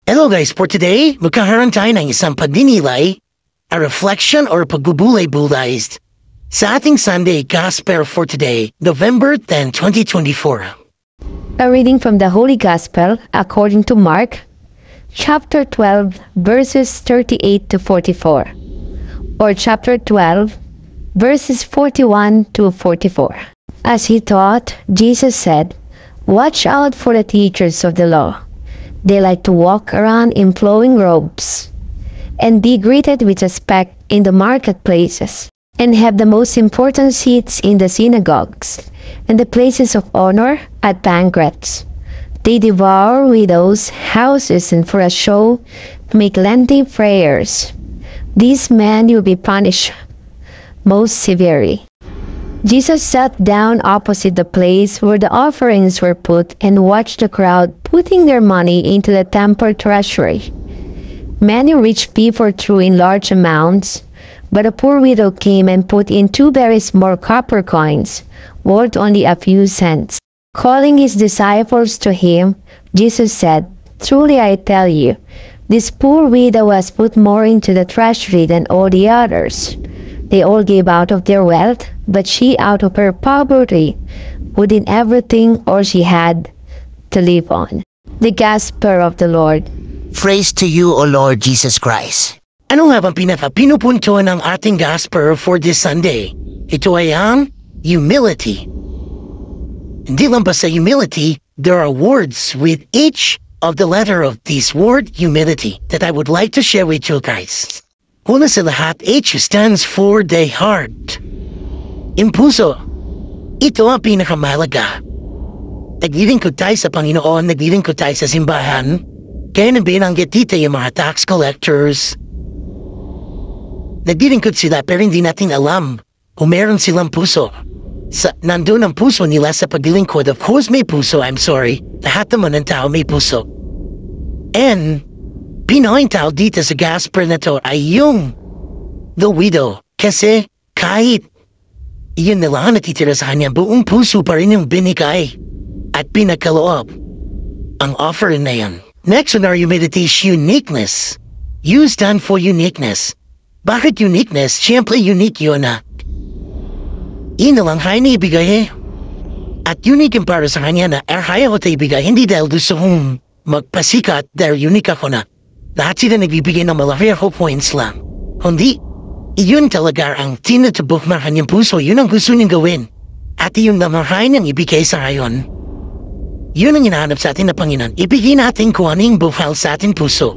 Hello guys, for today, magkakaroon tayo ng isang pagdinilay, a reflection or pagbubulay-bulay sa ating Sunday Gospel for today, November 10, 2024. A reading from the Holy Gospel according to Mark, chapter 12, verses 38 to 44, or chapter 12, verses 41 to 44. As he taught, Jesus said, "Watch out for the teachers of the law. They like to walk around in flowing robes and be greeted with respect in the marketplaces and have the most important seats in the synagogues and the places of honor at banquets. They devour widows' houses and for a show make lengthy prayers. These men will be punished most severely." Jesus sat down opposite the place where the offerings were put and watched the crowd putting their money into the temple treasury. Many rich people threw in large amounts, but a poor widow came and put in 2 very small copper coins, worth only a few cents. Calling his disciples to him, Jesus said, "Truly I tell you, this poor widow has put more into the treasury than all the others. They all gave out of their wealth, but she out of her poverty put in everything all she had to live on." The Gospel of the Lord. Praise to you, O Lord Jesus Christ. Ano nga bang pinaka-pinupunto ng ating Gospel for this Sunday? Ito ay ang humility. Hindi lang ba sa humility, there are words with each of the letter of this word, humility, that I would like to share with you guys. Una sa lahat, H stands for the heart. Impuso. Ito ang pinakamahalaga. Naglilingkod tayo sa Panginoon, naglilingkod tayo sa simbahan, kaya nabinanggit dito yung mga tax collectors. Naglilingkod sila pero hindi natin alam kung meron silang puso. Nandun ang puso nila sa paglilingkod. Of course may puso, I'm sorry. Lahat naman ng tao may puso. And Pinoy tao dito sa Gospel na to ay yung the widow. Kasi kahit iyon na lang natitira sa kanya, buong puso pa rin yung binigay at pinagkaloob ang offer na yan. Next on our humility is uniqueness. U stand for uniqueness. Bakit uniqueness? Siyempre unique yun na. Iyon na lang kaya na ibigay At unique yung para sa kanya na kaya ko tayo ibigay. Hindi dahil gusto kong magpasikat dahil unique ako na. Lahat sila nagbibigay ng malaki ako points lang. Hindi, iyon talaga ang tinatubok ng kanyang puso. Yun ang gusto niyang gawin. At iyon naman kaya niyang ibigay sa ngayon. Yun ang hinahanap sa atin na Panginoon. Ibigay natin kung anong buhal sa ating puso.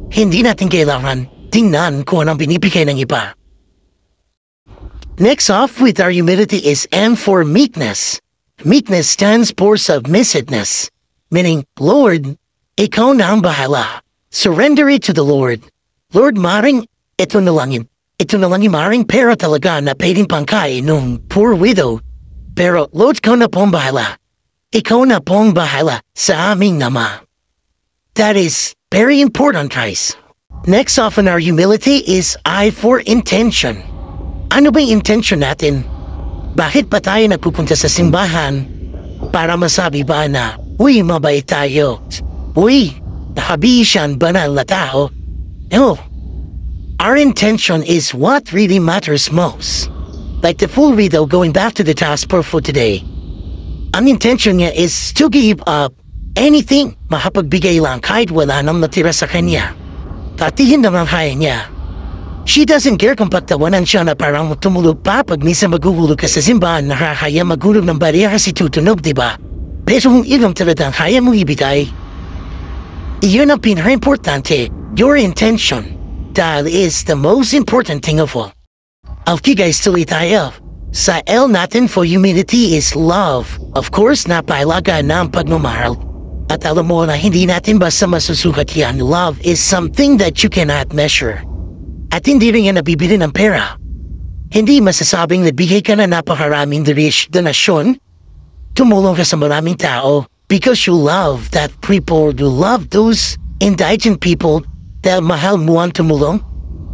Hindi natin kailangan tingnan kung anong binibigay ng iba. Next off with our humility is M for meekness. Meekness stands for submissiveness. Meaning, Lord, ikaw na ang bahala. Surrender it to the Lord. Lord, maring, ito na lang yung maring pera talaga na pwedeng pangkain nung poor widow. Pero, Lord, ikaw na pong bahala. Ikaw na pong bahala sa aming nama. That is very important, guys. Next off in our humility is I for intention. Ano ba yung intention natin? Bakit pa tayo nagpupunta sa simbahan para masabi ba na, uy, mabait tayo. Uy, nakabisyan banal na tao. No. Our intention is what really matters most. Like the full widow going back to the gospel for today. Ang intention niya is to give up anything. Makapagbigay lang kahit wala nang natira sa kanya. Tatihin naman kaya niya. She doesn't care kung pagtawanan siya na parang tumulog pa pag minsan maguhulog ka sa simbahan, nakakaya magulog ng bariya kasi tutunog, diba? Pero kung ilang talagang kaya mong ibigay, iyon ang pinaka-importante, your intention. Dahil is the most important thing of all. Okay guys, tuloy tayo. Sa L natin for humility is love. Of course, napahalaga na ang pagmamahal. At alam mo na hindi natin basta masusukat yan. Love is something that you cannot measure. At hindi rin yan nabibili ng pera. Hindi masasabing nagbigay ka na napakaraming donasyon, tumulong ka sa maraming tao, because you love that people, you love those indigent people dahil mahal mo ang tumulong.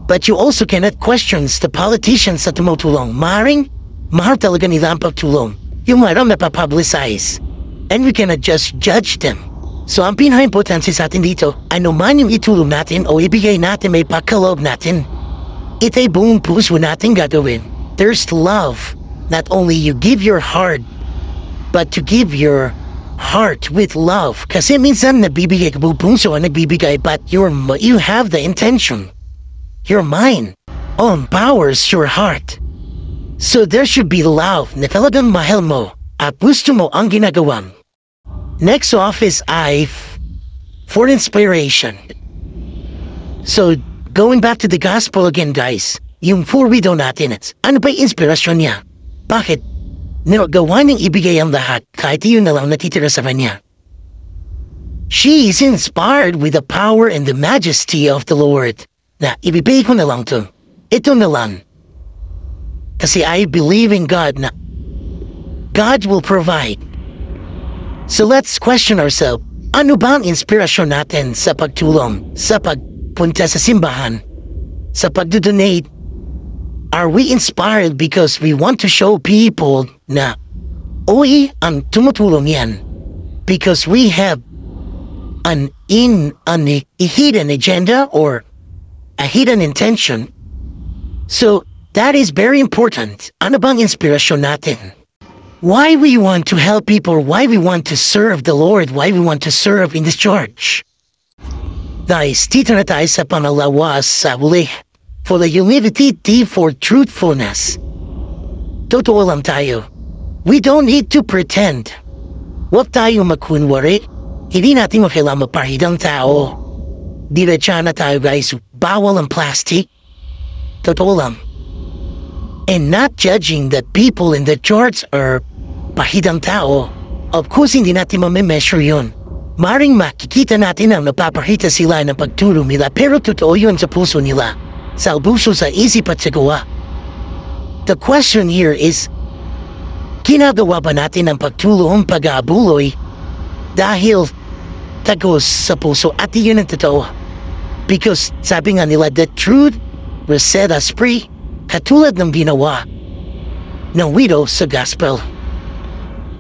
But you also cannot question the politicians na tumutulong. Mahal talaga nila ang pagtulong. Yung mayroong napapublicize. And we cannot just judge them. So ang pinaka-importante sa atin dito, ano man yung itulong natin o ibigay natin may pagkaloob natin, ito'y buong puso natin gagawin. There's love. Not only you give your heart, but to give your heart with love. Kasi minsan nagbibigay ka buong puso ang nagbibigay, but you have the intention. Your mind empowers your heart. So there should be love na talagang mahal mo at gusto mo ang ginagawa. Next off is for inspiration. So, going back to the gospel again, guys, yung for widow natin, ano ba yung inspirasyon niya? Bakit? Gawa niyang ibigay ang lahat kahit yun na lang natitira sa kanya. She is inspired with the power and the majesty of the Lord. Na ibibigay ko na lang to. Ito na lang. Kasi I believe in God na God will provide. So let's question ourselves, ano ba ang inspirasyon natin sa pagtulong, sa pagpunta sa simbahan, sa pagdodonate? Are we inspired because we want to show people na, oy, ang tumutulong yan? Because we have a hidden agenda or a hidden intention? So, that is very important. Ano bang inspirasyon natin? Why we want to help people, why we want to serve the Lord, why we want to serve in this church. Guys, dito na tayo sa pangalawa sa huli. For the humility, for truthfulness. Totoo lang tayo. We don't need to pretend. Huwag tayo magkunwari. Hindi natin makailangan mapahidang tao. Diretsa na tayo, guys. Bawal ang plastic. Totoo lang. And not judging that people in the church are pahidang tao. Of course, hindi natin mamimeasure yun. Maring makikita natin ang napapakita sila ng pagtulong nila, pero totoo yun sa puso nila. Sa puso, sa isip at sa gawa. The question here is, ginagawa ba natin ang pagtulong, pag-aabuloy dahil tagos sa puso at yun ang totoo? Because sabi nga nila, the truth will set us free. Katulad ng ginawa ng widow sa gospel.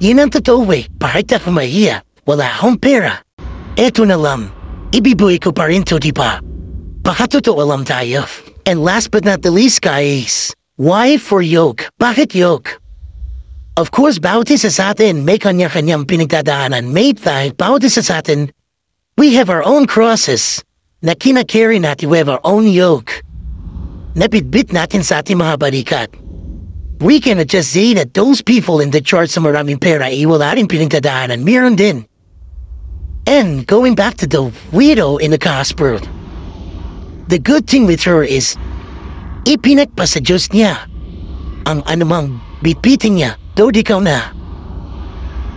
Yun ang totoo eh, kahit ako mahiya, wala akong pera. Eto na lang, ibibuhay ko pa rin to, di ba? Baka totoo lang tayo. And last but not the least, guys, why for yoke? Bakit yoke? Of course, bawat isa sa atin may kanya-kanyang pinagdadaanan. May tayo, bawat isa sa atin, we have our own crosses na kinakarry natin. We have our own yoke. Napitbit natin sa ating mga balikat. We cannot just say that those people in the church sa maraming pera ay wala rin pinagdadaanan. Meron din. And going back to the widow in the gospel, the good thing with her is, ipinagpa sa Diyos niya ang anumang bitbitin niya. Though ikaw na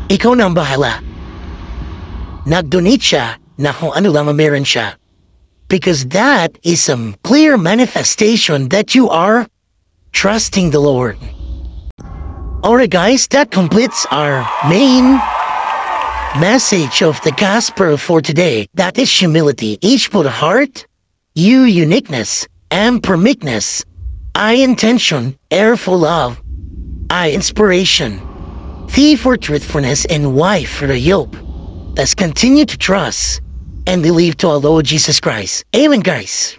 ang bahala. Nag-donate siya na kung ano lang meron siya. Because that is some clear manifestation that you are trusting the Lord. Alright guys, that completes our main message of the gospel for today. That is humility. Each put heart, you uniqueness, and for meekness, I intention, air for love, I inspiration, T for truthfulness, and Y for the yoke. Let's continue to trust and believe to our Lord Jesus Christ. Amen, guys.